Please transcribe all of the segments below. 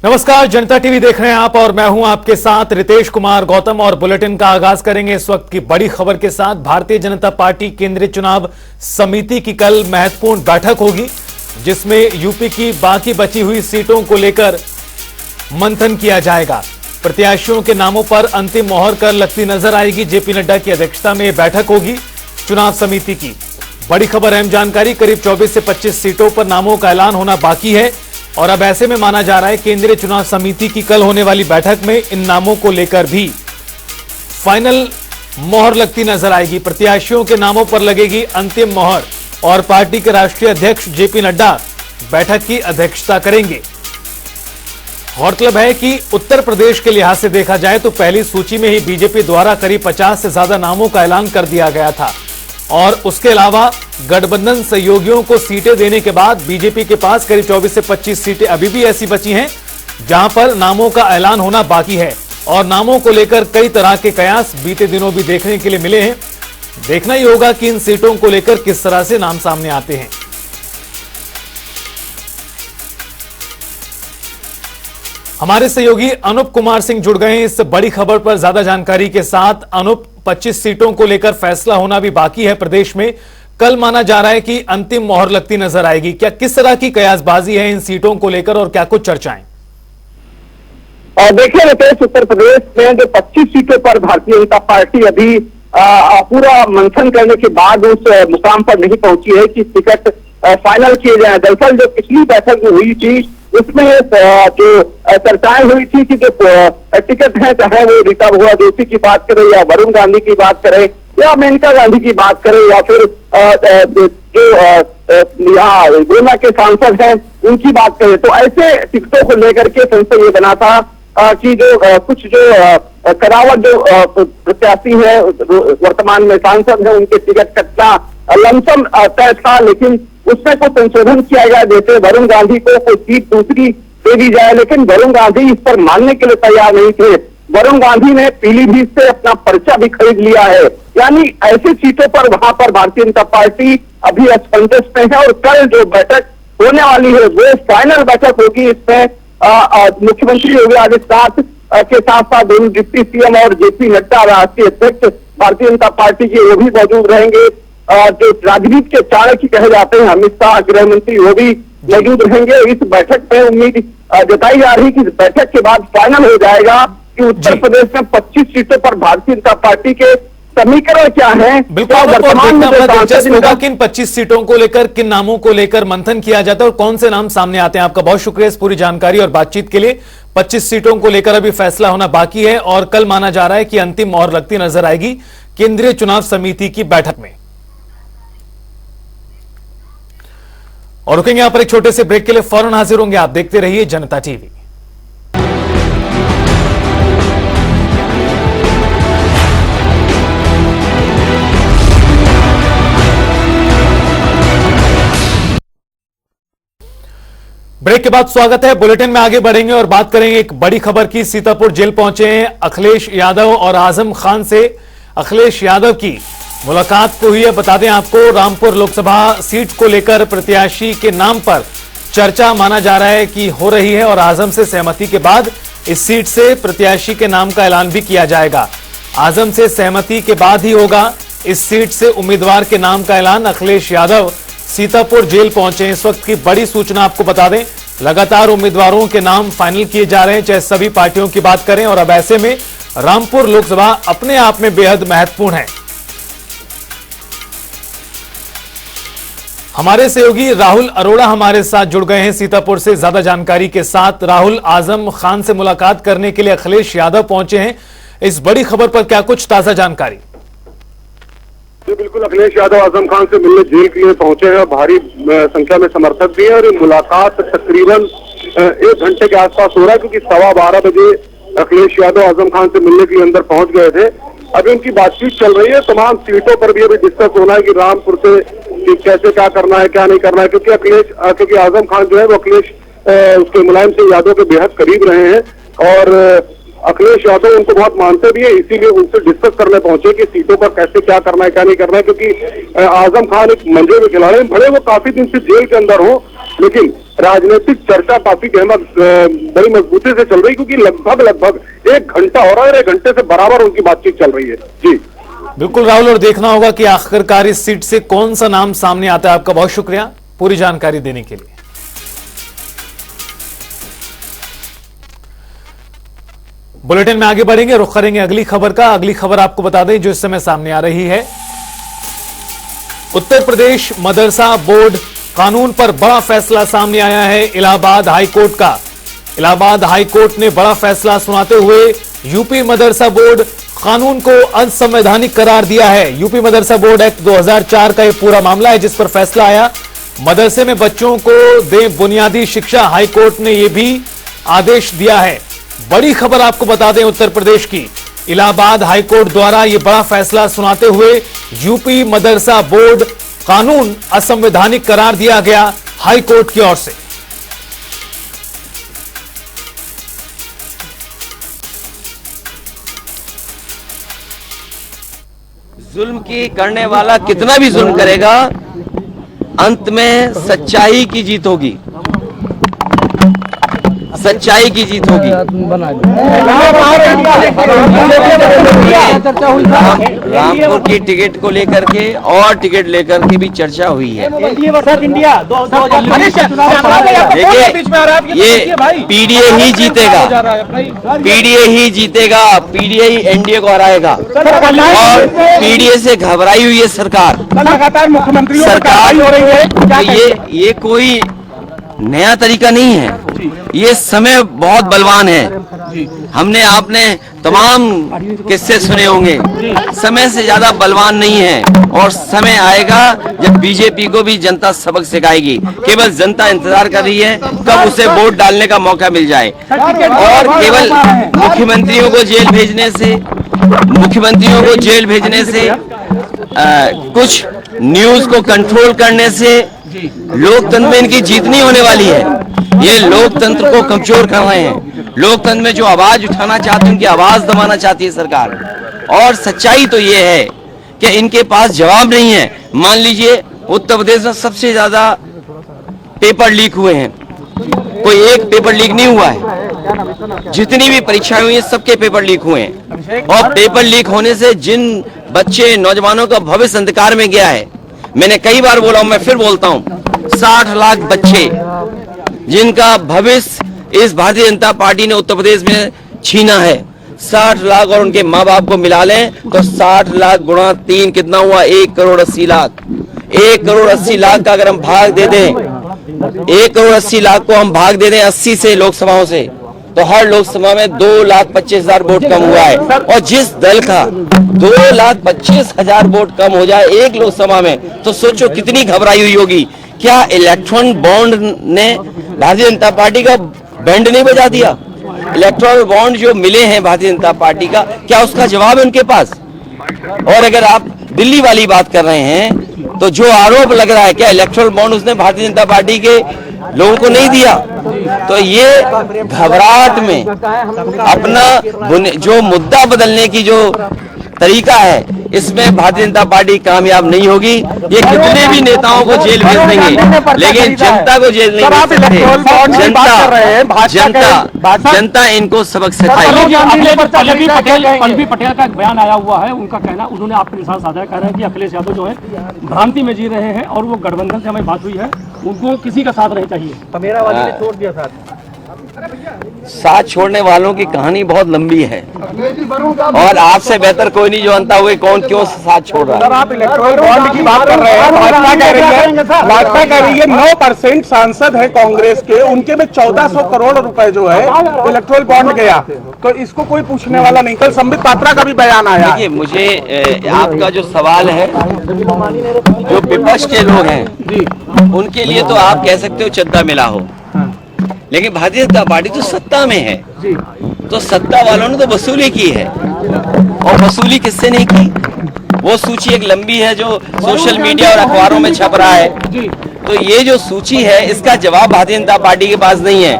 नमस्कार, जनता टीवी देख रहे हैं आप और मैं हूं आपके साथ रितेश कुमार गौतम। और बुलेटिन का आगाज करेंगे इस वक्त की बड़ी खबर के साथ। भारतीय जनता पार्टी केंद्रीय चुनाव समिति की कल महत्वपूर्ण बैठक होगी, जिसमें यूपी की बाकी बची हुई सीटों को लेकर मंथन किया जाएगा। प्रत्याशियों के नामों पर अंतिम मोहर कर लगती नजर आएगी। जेपी नड्डा की अध्यक्षता में यह बैठक होगी चुनाव समिति की। बड़ी खबर, अहम जानकारी, करीब 24 से 25 सीटों पर नामों का ऐलान होना बाकी है और अब ऐसे में माना जा रहा है केंद्रीय चुनाव समिति की कल होने वाली बैठक में इन नामों को लेकर भी फाइनल मोहर लगती नजर आएगी। प्रत्याशियों के नामों पर लगेगी अंतिम मोहर और पार्टी के राष्ट्रीय अध्यक्ष जेपी नड्डा बैठक की अध्यक्षता करेंगे। गौरतलब है कि उत्तर प्रदेश के लिहाज से देखा जाए तो पहली सूची में ही बीजेपी द्वारा करीब 50 से ज्यादा नामों का ऐलान कर दिया गया था और उसके अलावा गठबंधन सहयोगियों को सीटें देने के बाद बीजेपी के पास करीब 24 से 25 सीटें अभी भी ऐसी बची हैं जहां पर नामों का ऐलान होना बाकी है। और नामों को लेकर कई तरह के कयास बीते दिनों भी देखने के लिए मिले हैं। देखना ही होगा कि इन सीटों को लेकर किस तरह से नाम सामने आते हैं। हमारे सहयोगी अनूप कुमार सिंह जुड़ गए हैं इस बड़ी खबर पर ज्यादा जानकारी के साथ। अनूप, 25 सीटों को लेकर फैसला होना भी बाकी है प्रदेश में। कल माना जा रहा है कि अंतिम मोहर लगती नजर आएगी। क्या किस तरह की कयासबाजी है इन सीटों को लेकर और क्या कुछ चर्चाएं? देखिए रितेश, उत्तर प्रदेश में जो 25 सीटों पर भारतीय जनता पार्टी अभी पूरा मंथन करने के बाद उस मुकाम पर नहीं पहुंची है कि टिकट फाइनल किए जाए। दरअसल जो पिछली बैठक में हुई थी उसमें जो चर्चाएं हुई थी कि जो टिकट है, चाहे वो रीता बहुआ जोशी की बात करें या वरुण गांधी की बात करें या मेनका गांधी की बात करें या फिर जो यहाँ गोला के सांसद हैं उनकी बात करें, तो ऐसे टिकटों को लेकर के संसद ये बना था कि जो कुछ जो करावट जो प्रत्याशी है वर्तमान में सांसद है उनके टिकट कटना लमसम तय था, लेकिन उसमें कोई संशोधन किया गया। जैसे वरुण गांधी को कोई सीट दूसरी दे दी जाए, लेकिन वरुण गांधी इस पर मानने के लिए तैयार नहीं थे। वरुण गांधी ने पीलीभीत से अपना पर्चा भी खरीद लिया है। यानी ऐसी सीटों पर वहां पर भारतीय जनता पार्टी अभी असमंजस में है और कल जो बैठक होने वाली है वो फाइनल बैठक होगी। इसमें मुख्यमंत्री योगी आदित्यनाथ के साथ साथ दोनों डिप्टी सीएम और जेपी नड्डा राष्ट्रीय अध्यक्ष भारतीय जनता पार्टी के वो भी मौजूद रहेंगे। जो राजनीति के चाणक्य कहे जाते हैं अमित शाह, गृह मंत्री, वो भी मौजूद रहेंगे। इस बैठक में उम्मीद जताई जा रही है कि बैठक के बाद फाइनल हो जाएगा कि उत्तर प्रदेश में 25 सीटों पर भारतीय जनता पार्टी के समीकरण क्या है। बिल्कुल, वर्तमान में दिलचस्प होगा कि इन 25 सीटों को लेकर किन नामों को लेकर मंथन किया जाता है और कौन से नाम सामने आते हैं। आपका बहुत शुक्रिया इस पूरी जानकारी और बातचीत के लिए। 25 सीटों को लेकर अभी फैसला होना बाकी है और कल माना जा रहा है कि अंतिम मोहर लगती नजर आएगी केंद्रीय चुनाव समिति की बैठक में। और रुकेंगे यहां पर एक छोटे से ब्रेक के लिए, फौरन हाजिर होंगे। आप देखते रहिए जनता टीवी। ब्रेक के बाद स्वागत है। बुलेटिन में आगे बढ़ेंगे और बात करेंगे एक बड़ी खबर की। सीतापुर जेल पहुंचे हैं अखिलेश यादव और आजम खान से अखिलेश यादव की मुलाकात को हुई है। बता दें आपको, रामपुर लोकसभा सीट को लेकर प्रत्याशी के नाम पर चर्चा माना जा रहा है कि हो रही है और आजम से सहमति के बाद इस सीट से प्रत्याशी के नाम का ऐलान भी किया जाएगा। आजम से सहमति के बाद ही होगा इस सीट से उम्मीदवार के नाम का ऐलान। अखिलेश यादव सीतापुर जेल पहुंचे। इस वक्त की बड़ी सूचना आपको बता दें, लगातार उम्मीदवारों के नाम फाइनल किए जा रहे हैं, चाहे सभी पार्टियों की बात करें। और अब ऐसे में रामपुर लोकसभा अपने आप में बेहद महत्वपूर्ण है। हमारे सहयोगी राहुल अरोड़ा हमारे साथ जुड़ गए हैं सीतापुर से ज्यादा जानकारी के साथ। राहुल, आजम खान से मुलाकात करने के लिए अखिलेश यादव पहुंचे हैं। इस बड़ी खबर पर क्या कुछ ताजा जानकारी? जी बिल्कुल, अखिलेश यादव आजम खान से मिलने जेल के लिए पहुंचे हैं। भारी संख्या में समर्थक भी है और मुलाकात तकरीबन 1 घंटे के आसपास हो रहा है, क्योंकि 12:15 बजे अखिलेश यादव आजम खान से मिलने के लिए अंदर पहुंच गए थे। अभी उनकी बातचीत चल रही है। तमाम सीटों पर भी अभी डिस्कस होना है कि रामपुर से कैसे क्या करना है, क्या नहीं करना है, क्योंकि आजम खान जो है वो अखिलेश उसके मुलायम सिंह यादव के बेहद करीब रहे हैं और अखिलेश यादव उनको बहुत मानते भी है, इसीलिए उनसे डिस्कस करने पहुंचे कि सीटों पर कैसे क्या करना है, क्या नहीं करना है। क्योंकि आजम खान एक मंजे में खिलाड़ी, भले वो काफी दिन से जेल के अंदर हो, लेकिन राजनीतिक चर्चा काफी बड़ी मजबूती से चल रही, क्योंकि लगभग 1 घंटा हो रहा है और 1 घंटे से बराबर उनकी बातचीत चल रही है। जी बिल्कुल राहुल, और देखना होगा कि आखिरकार इस सीट से कौन सा नाम सामने आता है। आपका बहुत शुक्रिया पूरी जानकारी देने के लिए। बुलेटिन में आगे बढ़ेंगे, रुख करेंगे अगली खबर का। अगली खबर आपको बता दें जो इस समय सामने आ रही है। उत्तर प्रदेश मदरसा बोर्ड कानून पर बड़ा फैसला सामने आया है इलाहाबाद हाईकोर्ट का। इलाहाबाद हाईकोर्ट ने बड़ा फैसला सुनाते हुए यूपी मदरसा बोर्ड कानून को असंवैधानिक करार दिया है। यूपी मदरसा बोर्ड एक्ट 2004 का यह पूरा मामला है जिस पर फैसला आया। मदरसे में बच्चों को दे बुनियादी शिक्षा, हाईकोर्ट ने यह भी आदेश दिया है। बड़ी खबर आपको बता दें उत्तर प्रदेश की, इलाहाबाद हाईकोर्ट द्वारा यह बड़ा फैसला सुनाते हुए यूपी मदरसा बोर्ड कानून असंवैधानिक करार दिया गया हाईकोर्ट की ओर से। जुल्म की करने वाला कितना भी जुल्म करेगा, अंत में सच्चाई की जीत होगी, सच्चाई की जीत होगी। रामपुर की टिकट को लेकर के और टिकट लेकर के भी चर्चा हुई है। देखिए, ये पीडीए ही जीतेगा, पीडीए ही जीतेगा, पीडीए ही एनडीए को हराएगा। और पीडीए से घबराई हुई है सरकार, लगातार मुख्यमंत्री सरकार हो रही है। ये कोई नया तरीका नहीं है, ये समय बहुत बलवान है। हमने आपने तमाम किस्से सुने होंगे, समय से ज्यादा बलवान नहीं है। और समय आएगा जब बीजेपी को भी जनता सबक सिखाएगी। केवल जनता इंतजार कर रही है कब उसे वोट डालने का मौका मिल जाए। और केवल मुख्यमंत्रियों को जेल भेजने से, मुख्यमंत्रियों को जेल भेजने से, कुछ न्यूज को कंट्रोल करने से लोकतंत्र में इनकी जीत नहीं होने वाली है। ये लोकतंत्र को कमजोर कर रहे हैं। लोकतंत्र में जो आवाज उठाना चाहते हैं उनकी आवाज दबाना चाहती है सरकार। और सच्चाई तो ये है कि इनके पास जवाब नहीं है। मान लीजिए उत्तर प्रदेश में सबसे ज्यादा पेपर लीक हुए हैं, कोई एक पेपर लीक नहीं हुआ है। जितनी भी परीक्षाएं हुई हैं सबके पेपर लीक हुए हैं। और पेपर लीक होने से जिन बच्चे नौजवानों का भविष्य अंधकार में गया है, मैंने कई बार बोला हूं, मैं फिर बोलता हूं, 60 लाख बच्चे जिनका भविष्य इस भारतीय जनता पार्टी ने उत्तर प्रदेश में छीना है। 60 लाख और उनके माँ बाप को मिला लें तो 60 लाख गुणा 3 कितना हुआ? 1 करोड़ 80 लाख। 1 करोड़ 80 लाख का अगर हम भाग दे दें, 1 करोड़ 80 लाख को हम भाग दे दें 80 से लोकसभाओं से, तो हर लोकसभा में 2,25,000 वोट कम हुआ है। और जिस दल का 2,25,000 वोट कम हो जाए एक लोकसभा में, तो सोचो कितनी घबराई हुई होगी। क्या इलेक्ट्रॉन बॉन्ड ने भारतीय जनता पार्टी का बैंड नहीं बजा दिया? इलेक्ट्रॉन बॉन्ड जो मिले हैं भारतीय जनता पार्टी का, क्या उसका जवाब है उनके पास? और अगर आप दिल्ली वाली बात कर रहे हैं तो जो आरोप लग रहा है, क्या इलेक्ट्रल बॉन्ड उसने भारतीय जनता पार्टी के लोगों को नहीं दिया? तो ये घबराहट में अपना जो मुद्दा बदलने की जो तरीका है, इसमें भारतीय जनता पार्टी कामयाब नहीं होगी। ये कितने भी नेताओं को जेल भेज देंगे, लेकिन जनता को जेल नहीं भेज सकते। जनता इनको सबक सिखाएगी। पल्लवी पटेल का एक बयान आया हुआ है, उनका कहना, उन्होंने आपके निशान साधा कह रहे हैं कि अखिलेश यादव जो है भ्रांति में जी रहे हैं और वो गठबंधन से हमें बात हुई है, उनको किसी का साथ नहीं चाहिए। मेरा वाले ने छोड़ दिया साथ छोड़ने वालों की कहानी बहुत लंबी है और आपसे बेहतर कोई नहीं जानता हुए कौन क्यों साथ छोड़ रहा है। सर, आप इलेक्ट्रल बॉन्ड की बात कर रहे हैं। भाजपा कह रही है 9% सांसद है कांग्रेस के, उनके में 1400 करोड़ रुपए जो है इलेक्ट्रल बॉन्ड गया, तो इसको कोई पूछने वाला नहीं। कल संबित पात्रा का भी बयान आया। देखिए, मुझे आपका जो सवाल है, जो विपक्ष के लोग हैं उनके लिए तो आप कह सकते हो चद्दा मिला हो, लेकिन भारतीय जनता पार्टी तो सत्ता में है, तो सत्ता वालों ने तो वसूली की है। और वसूली किससे नहीं की? वो सूची एक लंबी है जो सोशल मीडिया और अखबारों में छप रहा है। तो ये जो सूची है, इसका जवाब भारतीय जनता पार्टी के पास नहीं है।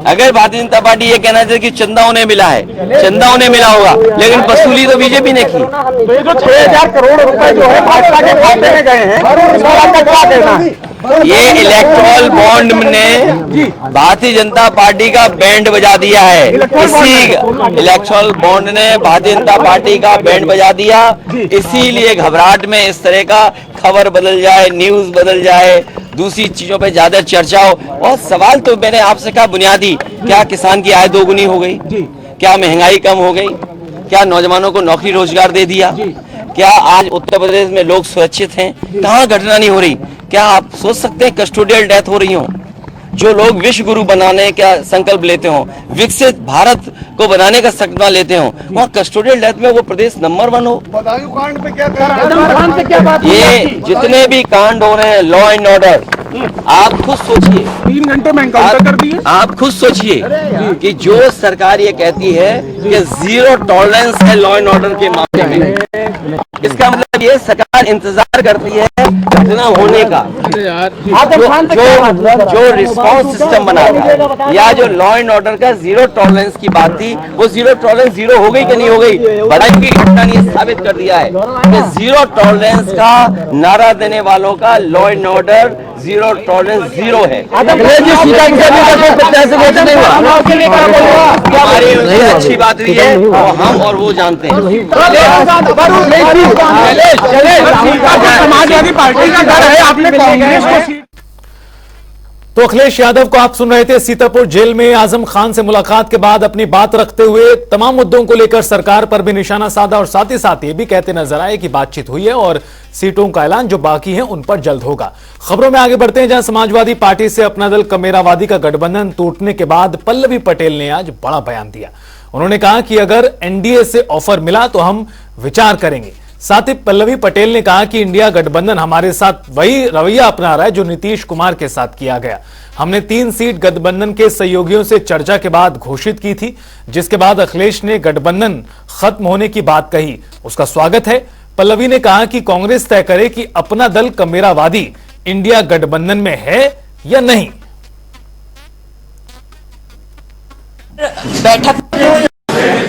अगर भारतीय जनता पार्टी ये कहना चाहती कि चंदा उन्हें मिला है, चंदा उन्हें मिला होगा, लेकिन वसूली तो बीजेपी ने की। तो ये जो 6,000 करोड़ रुपए जो है भाजपा के खाते में गए हैं, इसका क्या कहना है? ये इलेक्टोरल बॉन्ड ने भारतीय जनता पार्टी का बैंड बजा दिया है। इसी इलेक्टोरल बॉन्ड ने भारतीय जनता पार्टी का बैंड बजा दिया, इसीलिए घबराहट में इस तरह का खबर बदल जाए, न्यूज बदल जाए, दूसरी चीजों पे ज्यादा चर्चा हो। और सवाल तो मैंने आपसे कहा बुनियादी, क्या किसान की आय दोगुनी हो गई? क्या महंगाई कम हो गई? क्या नौजवानों को नौकरी रोजगार दे दिया? क्या आज उत्तर प्रदेश में लोग सुरक्षित हैं? कहाँ घटना नहीं हो रही? क्या आप सोच सकते हैं कस्टोडियल डेथ हो रही हो? जो लोग विश्व गुरु बनाने का संकल्प लेते हो, विकसित भारत को बनाने का संकल्प लेते हो, वहाँ कस्टोडियल डेथ में वो प्रदेश नंबर 1 हो। बदायूं कांड पे क्या कह रहे हैं? ये जितने भी कांड हो रहे हैं, लॉ एंड ऑर्डर, आप खुद सोचिए, 3 घंटे में एनकाउंटर कर दिए। आप खुद सोचिए कि जो सरकार ये कहती है कि 0 टॉलरेंस है लॉ एंड ऑर्डर के मामले में, इसका मतलब ये सरकार इंतजार करती है घटना होने का, जो रिस्पांस सिस्टम बना था, या जो लॉ एंड ऑर्डर का 0 टॉलरेंस की बात थी, वो 0 टॉलरेंस 0 हो गई कि नहीं हो गई? बड़ाई की घटना ने साबित कर दिया है कि 0 टॉलरेंस का नारा देने वालों का लॉ एंड ऑर्डर 0 टॉलरेंस 0 है। हमारी उनसे अच्छी बात रही है और हम और वो जानते हैं। समाजवादी पार्टी का घर है, आपने कांग्रेस को। तो अखिलेश यादव को आप सुन रहे थे। सीतापुर जेल में आजम खान से मुलाकात के बाद अपनी बात रखते हुए तमाम मुद्दों को लेकर सरकार पर भी निशाना साधा और साथ ही साथ ये भी कहते नजर आए कि बातचीत हुई है और सीटों का ऐलान जो बाकी है उन पर जल्द होगा। खबरों में आगे बढ़ते हैं, जहां समाजवादी पार्टी से अपना दल कमेरावादी का गठबंधन टूटने के बाद पल्लवी पटेल ने आज बड़ा बयान दिया। उन्होंने कहा कि अगर एनडीए से ऑफर मिला तो हम विचार करेंगे। साथ ही पल्लवी पटेल ने कहा कि इंडिया गठबंधन हमारे साथ वही रवैया अपना रहा है जो नीतीश कुमार के साथ किया गया। हमने 3 सीट गठबंधन के सहयोगियों से चर्चा के बाद घोषित की थी, जिसके बाद अखिलेश ने गठबंधन खत्म होने की बात कही, उसका स्वागत है। पल्लवी ने कहा कि कांग्रेस तय करे कि अपना दल कमेरावादी इंडिया गठबंधन में है या नहीं। बैठक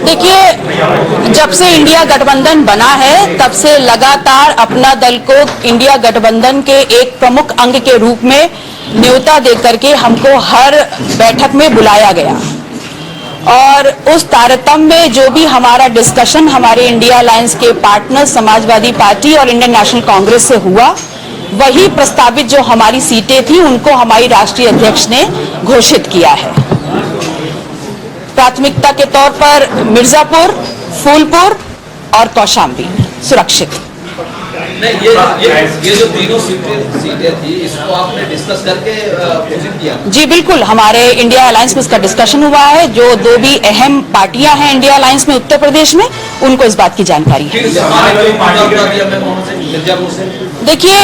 देखिए, जब से इंडिया गठबंधन बना है तब से लगातार अपना दल को इंडिया गठबंधन के एक प्रमुख अंग के रूप में न्योता देकर के हमको हर बैठक में बुलाया गया और उस तारतम्य में जो भी हमारा डिस्कशन हमारे इंडिया अलायंस के पार्टनर समाजवादी पार्टी और इंडियन नेशनल कांग्रेस से हुआ, वही प्रस्तावित जो हमारी सीटें थी उनको हमारी राष्ट्रीय अध्यक्ष ने घोषित किया है। प्राथमिकता के तौर पर मिर्जापुर, फूलपुर और कौशाम्बी सुरक्षित। ये जो तीनों सीटें थी, इसको आपने डिस्कस करके घोषित किया? जी बिल्कुल, हमारे इंडिया अलायंस में इसका डिस्कशन हुआ है। जो 2 भी अहम पार्टियां हैं इंडिया अलायंस में उत्तर प्रदेश में, उनको इस बात की जानकारी है। देखिए,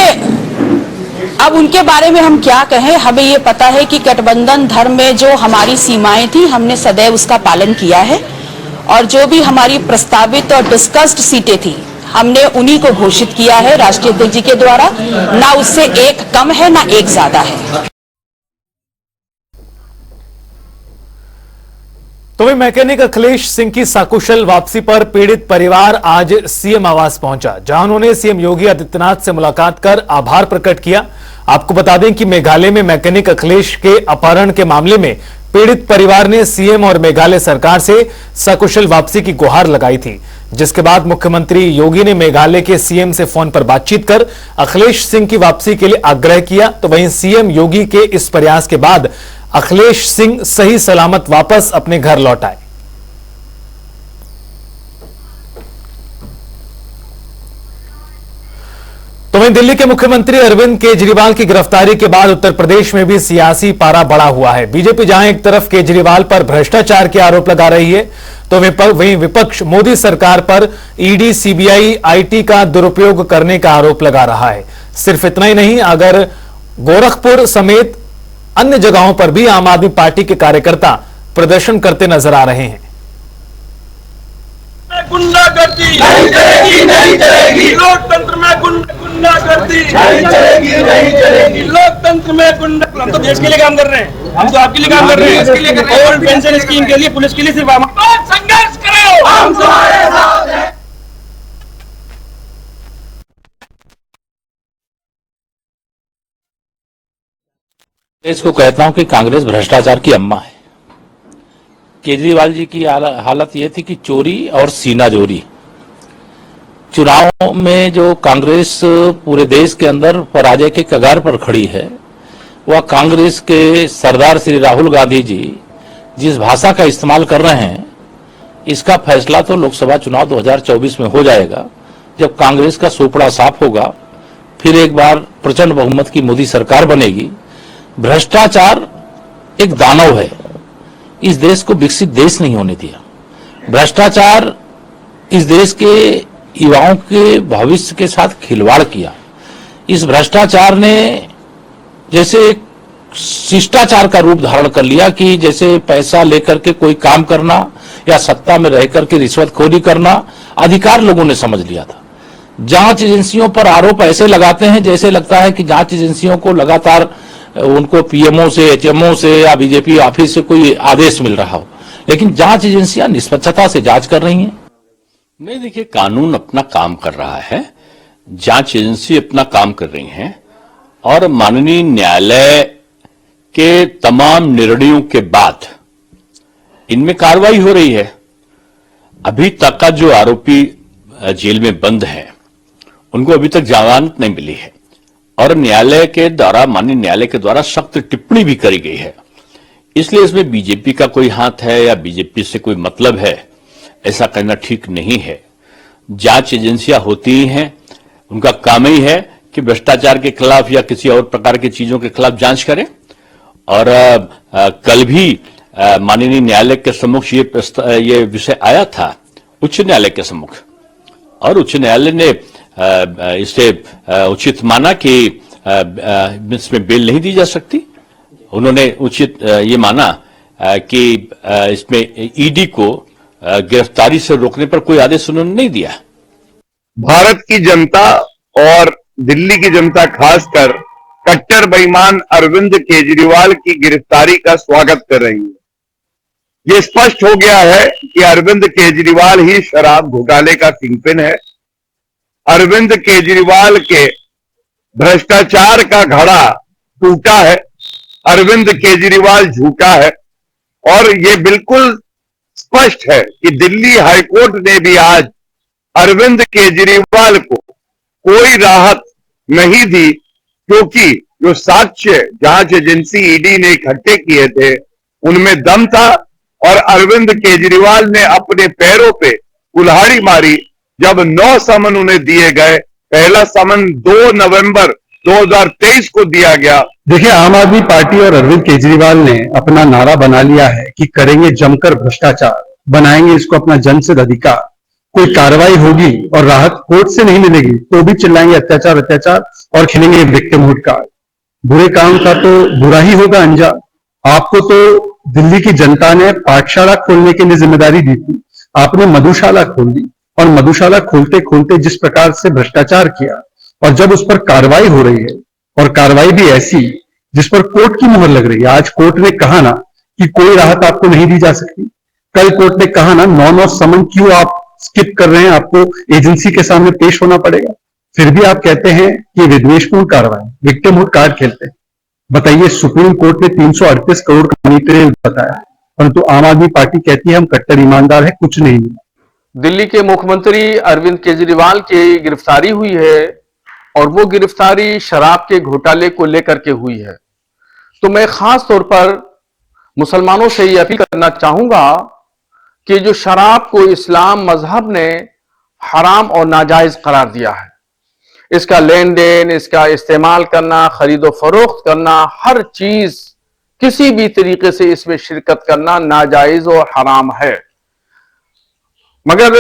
अब उनके बारे में हम क्या कहें, हमें ये पता है कि गठबंधन धर्म में जो हमारी सीमाएं थी हमने सदैव उसका पालन किया है और जो भी हमारी प्रस्तावित और डिस्कस्ड सीटें थी हमने उन्हीं को घोषित किया है राष्ट्रीय अध्यक्ष जी के द्वारा। ना उससे एक कम है ना एक ज्यादा है। तो वही मैकेनिक अखिलेश सिंह की सकुशल वापसी पर पीड़ित परिवार आज सीएम आवास पहुंचा, जहां उन्होंने सीएम योगी आदित्यनाथ से मुलाकात कर आभार प्रकट किया। आपको बता दें कि मेघालय में मैकेनिक अखिलेश के अपहरण के मामले में पीड़ित परिवार ने सीएम और मेघालय सरकार से सकुशल वापसी की गुहार लगाई थी, जिसके बाद मुख्यमंत्री योगी ने मेघालय के सीएम से फोन पर बातचीत कर अखिलेश सिंह की वापसी के लिए आग्रह किया। तो वहीं सीएम योगी के इस प्रयास के बाद अखिलेश सिंह सही सलामत वापस अपने घर लौट आए। तो वहीं दिल्ली के मुख्यमंत्री अरविंद केजरीवाल की गिरफ्तारी के बाद उत्तर प्रदेश में भी सियासी पारा बढ़ा हुआ है। बीजेपी जहां एक तरफ केजरीवाल पर भ्रष्टाचार के आरोप लगा रही है, तो वहीं विपक्ष मोदी सरकार पर ईडी, सीबीआई, आईटी का दुरुपयोग करने का आरोप लगा रहा है। सिर्फ इतना ही नहीं, अगर गोरखपुर समेत अन्य जगहों पर भी आम आदमी पार्टी के कार्यकर्ता प्रदर्शन करते नजर आ रहे हैं। गुंडागर्दी नहीं चलेगी, नहीं चलेगी। लोकतंत्र में गुंडागर्दी नहीं चलेगी, नहीं चलेगी। लोकतंत्र में गुंडा। हम तो देश के लिए काम कर रहे हैं, हम तो आपके लिए काम कर रहे हैं। ओल्ड पेंशन स्कीम के लिए, पुलिस के लिए सिर्फ संघर्ष करो, हम तुम्हारे साथ हैं। इसको कहता हूं कि कांग्रेस भ्रष्टाचार की अम्मा है। केजरीवाल जी की हालत यह थी कि चोरी और सीनाजोरी। चुनाव में जो कांग्रेस पूरे देश के अंदर पराजय के कगार पर खड़ी है, वह कांग्रेस के सरदार श्री राहुल गांधी जी जिस भाषा का इस्तेमाल कर रहे हैं, इसका फैसला तो लोकसभा चुनाव 2024 में हो जाएगा, जब कांग्रेस का सोपड़ा साफ होगा, फिर एक बार प्रचंड बहुमत की मोदी सरकार बनेगी। भ्रष्टाचार एक दानव है, इस देश को विकसित देश नहीं होने दिया। भ्रष्टाचार इस देश के युवाओं के भविष्य के साथ खिलवाड़ किया। इस भ्रष्टाचार ने जैसे एक शिष्टाचार का रूप धारण कर लिया कि जैसे पैसा लेकर के कोई काम करना या सत्ता में रह करके रिश्वतखोरी करना अधिकार लोगों ने समझ लिया था। जांच एजेंसियों पर आरोप ऐसे लगाते हैं जैसे लगता है कि जांच एजेंसियों को लगातार उनको पीएमओ से, एचएमओ से या बीजेपी ऑफिस से कोई आदेश मिल रहा हो, लेकिन जांच एजेंसियां निष्पक्षता से जांच कर रही हैं। नहीं, देखिए, कानून अपना काम कर रहा है, जांच एजेंसी अपना काम कर रही हैं और माननीय न्यायालय के तमाम निर्णयों के बाद इनमें कार्रवाई हो रही है। अभी तक का जो आरोपी जेल में बंद है, उनको अभी तक जमानत नहीं मिली है और न्यायालय के द्वारा, माननीय न्यायालय के द्वारा सख्त टिप्पणी भी करी गई है। इसलिए इसमें बीजेपी का कोई हाथ है या बीजेपी से कोई मतलब है, ऐसा कहना ठीक नहीं है। जांच एजेंसियां होती ही हैं, उनका काम ही है कि भ्रष्टाचार के खिलाफ या किसी और प्रकार की चीजों के खिलाफ जांच करें। और कल भी माननीय न्यायालय के सम्मुख ये विषय आया था, उच्च न्यायालय के सम्मुख, और उच्च न्यायालय ने इसे उचित माना कि इसमें बेल नहीं दी जा सकती। उन्होंने उचित ये माना कि इसमें ईडी को गिरफ्तारी से रोकने पर कोई आदेश उन्होंने नहीं दिया। भारत की जनता और दिल्ली की जनता खासकर कट्टर बेईमान अरविंद केजरीवाल की गिरफ्तारी का स्वागत कर रही है। ये स्पष्ट हो गया है कि अरविंद केजरीवाल ही शराब घोटाले का किंगपिन है। अरविंद केजरीवाल के भ्रष्टाचार का घड़ा टूटा है। अरविंद केजरीवाल झूठा है और ये बिल्कुल स्पष्ट है कि दिल्ली हाईकोर्ट ने भी आज अरविंद केजरीवाल को कोई राहत नहीं दी, क्योंकि जो साक्ष्य जांच एजेंसी ईडी ने इकट्ठे किए थे उनमें दम था और अरविंद केजरीवाल ने अपने पैरों पे कुल्हाड़ी मारी जब 9 समन उन्हें दिए गए। पहला समन 2 नवंबर 2023 को दिया गया। देखिए, आम आदमी पार्टी और अरविंद केजरीवाल ने अपना नारा बना लिया है कि करेंगे जमकर भ्रष्टाचार, बनाएंगे इसको अपना जनसिद्ध अधिकार। कोई कार्रवाई होगी और राहत कोर्ट से नहीं मिलेगी तो भी चिल्लाएंगे अत्याचार अत्याचार और खेलेंगे विक्टिमहुड कार्ड। बुरे काम का तो बुरा ही होगा अंजाम। आपको तो दिल्ली की जनता ने पाठशाला खोलने के लिए जिम्मेदारी दी थी, आपने मधुशाला खोल दी और मधुशाला खोलते खोलते जिस प्रकार से भ्रष्टाचार किया, और जब उस पर कार्रवाई हो रही है और कार्रवाई भी ऐसी जिस पर कोर्ट की मुहर लग रही है। आज कोर्ट ने कहा ना कि कोई राहत आपको नहीं दी जा सकती, कल कोर्ट ने कहा ना 9 समन क्यों आप स्किप कर रहे हैं, आपको एजेंसी के सामने पेश होना पड़ेगा, फिर भी आप कहते हैं कि विद्वेषपूर्ण कार्रवाई, विक्टिमहुड कार्ड खेलते हैं। बताइए, सुप्रीम कोर्ट ने 338 करोड़ का मनी ट्रेल बताया, परंतु आम आदमी पार्टी कहती है हम कट्टर ईमानदार है, कुछ नहीं मिला। दिल्ली के मुख्यमंत्री अरविंद केजरीवाल की गिरफ्तारी हुई है और वो गिरफ्तारी शराब के घोटाले को लेकर के हुई है। तो मैं खास तौर पर मुसलमानों से ये अपील करना चाहूंगा कि जो शराब को इस्लाम मजहब ने हराम और नाजायज करार दिया है, इसका लेन देन, इसका इस्तेमाल करना, खरीदो फरोख्त करना, हर चीज किसी भी तरीके से इसमें शिरकत करना नाजायज और हराम है। मगर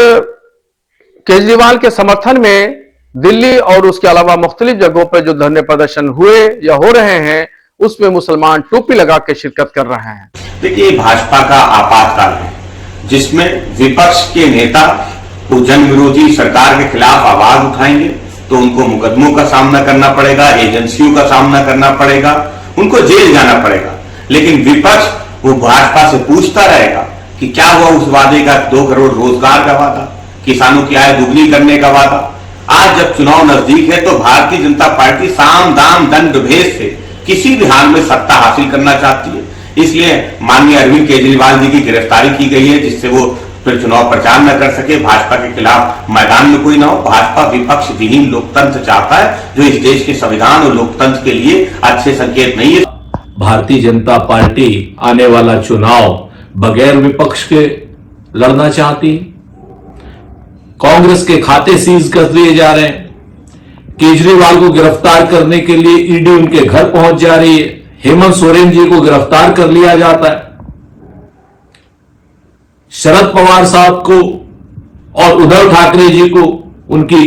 केजरीवाल के समर्थन में दिल्ली और उसके अलावा मुख्तलिफ जगहों पर जो धरने प्रदर्शन हुए या हो रहे हैं, उसमें मुसलमान टोपी लगा के शिरकत कर रहे हैं। देखिए, भाजपा का आपातकाल है जिसमें विपक्ष के नेता को जन विरोधी सरकार के खिलाफ आवाज उठाएंगे तो उनको मुकदमों का सामना करना पड़ेगा, एजेंसियों का सामना करना पड़ेगा, उनको जेल जाना पड़ेगा। लेकिन विपक्ष वो भाजपा से पूछता रहेगा कि क्या हुआ उस वादे का, 2 करोड़ रोजगार का वादा, किसानों की आय दुगनी करने का वादा। आज जब चुनाव नजदीक है तो भारतीय जनता पार्टी साम दाम दंड भेद से किसी भी हाल में सत्ता हासिल करना चाहती है। इसलिए माननीय अरविंद केजरीवाल जी की गिरफ्तारी की गई है, जिससे वो फिर चुनाव प्रचार न कर सके, भाजपा के खिलाफ मैदान में कोई ना हो। भाजपा विपक्ष विहीन लोकतंत्र चाहता है, जो इस देश के संविधान और लोकतंत्र के लिए अच्छे संकेत नहीं है। भारतीय जनता पार्टी आने वाला चुनाव बगैर विपक्ष के लड़ना चाहती। कांग्रेस के खाते सीज कर दिए जा रहे हैं। केजरीवाल को गिरफ्तार करने के लिए ईडी उनके घर पहुंच जा रही है। हेमंत सोरेन जी को गिरफ्तार कर लिया जाता है। शरद पवार साहब को और उद्धव ठाकरे जी को उनकी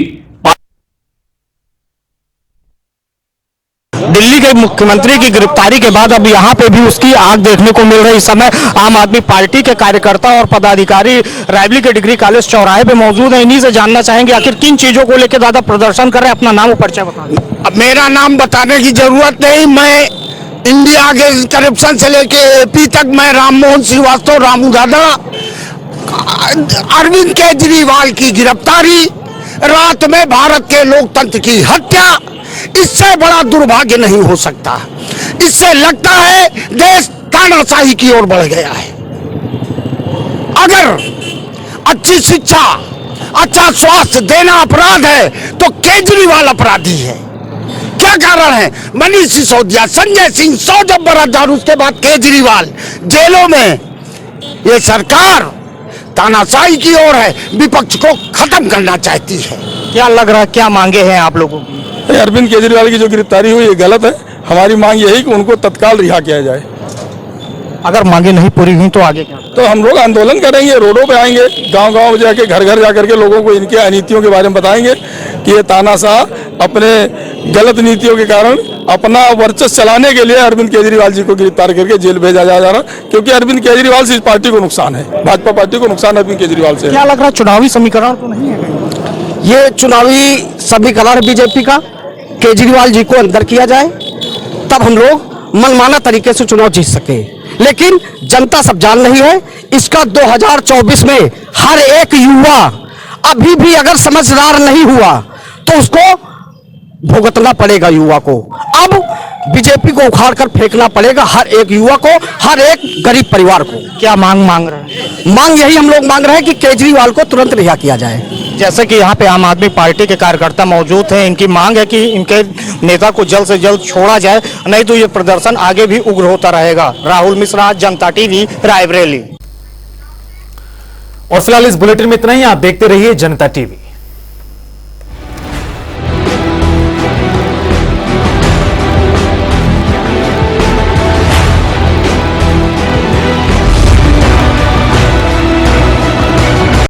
दिल्ली के मुख्यमंत्री की गिरफ्तारी के बाद अब यहाँ पे भी उसकी आग देखने को मिल रही। इस समय आम आदमी पार्टी के कार्यकर्ता और पदाधिकारी रायबरेली के डिग्री कॉलेज चौराहे पे मौजूद हैं। इन्हीं से जानना चाहेंगे आखिर किन चीजों को लेकर ज्यादा प्रदर्शन कर रहे हैं। अपना नाम और परिचय बताएं। अब मेरा नाम बताने की जरूरत नहीं, मैं इंडिया के करप्शन से लेके एपी तक मैं राममोहन श्रीवास्तव, रामू दादा, अरविंद केजरीवाल की गिरफ्तारी, रात में भारत के लोकतंत्र की हत्या, इससे बड़ा दुर्भाग्य नहीं हो सकता। इससे लगता है देश तानाशाही की ओर बढ़ गया है। अगर अच्छी शिक्षा, अच्छा स्वास्थ्य देना अपराध है तो केजरीवाल अपराधी है। क्या कारण है? मनीष सिसोदिया, संजय सिंह, सौजभ बरादर, उसके बाद केजरीवाल जेलों में। ये सरकार तानाशाही की ओर है, विपक्ष को खत्म करना चाहती है। क्या लग रहा है, क्या मांगे हैं आप लोगों की? अरविंद केजरीवाल की जो गिरफ्तारी हुई ये गलत है। हमारी मांग यही कि उनको तत्काल रिहा किया जाए। अगर मांगे नहीं पूरी हुई तो आगे क्या? तो हम लोग आंदोलन करेंगे, रोडों पे आएंगे, गांव-गांव जाके, घर घर जाकर के लोगों को इनके अनीतियों के बारे में बताएंगे कि ये तानाशाह अपने गलत नीतियों के कारण अपना वर्चस्व चलाने के लिए अरविंद केजरीवाल जी को गिरफ्तार करके जेल भेजा जा रहा, क्योंकि अरविंद केजरीवाल से इस पार्टी को नुकसान है, भाजपा पार्टी को नुकसान अरविंद केजरीवाल से। क्या लग रहा है, चुनावी समीकरण तो नहीं है? ये चुनावी समीकरण बीजेपी का, केजरीवाल जी को अंदर किया जाए तब हम लोग मनमाना तरीके से चुनाव जीत सके। लेकिन जनता सब जान रही है, इसका 2024 में हर एक युवा अभी भी अगर समझदार नहीं हुआ तो उसको भुगतना पड़ेगा। युवा को अब बीजेपी को उखाड़ कर फेंकना पड़ेगा, हर एक युवा को, हर एक गरीब परिवार को। क्या मांग रहे हैं? मांग यही हम लोग मांग रहे हैं कि केजरीवाल को तुरंत रिहा किया जाए। जैसे कि यहाँ पे आम आदमी पार्टी के कार्यकर्ता मौजूद हैं, इनकी मांग है कि इनके नेता को जल्द से जल्द छोड़ा जाए, नहीं तो ये प्रदर्शन आगे भी उग्र होता रहेगा। राहुल मिश्रा, जनता टीवी, रायबरेली। और फिलहाल इस बुलेटिन में इतना ही। आप देखते रहिए जनता टीवी।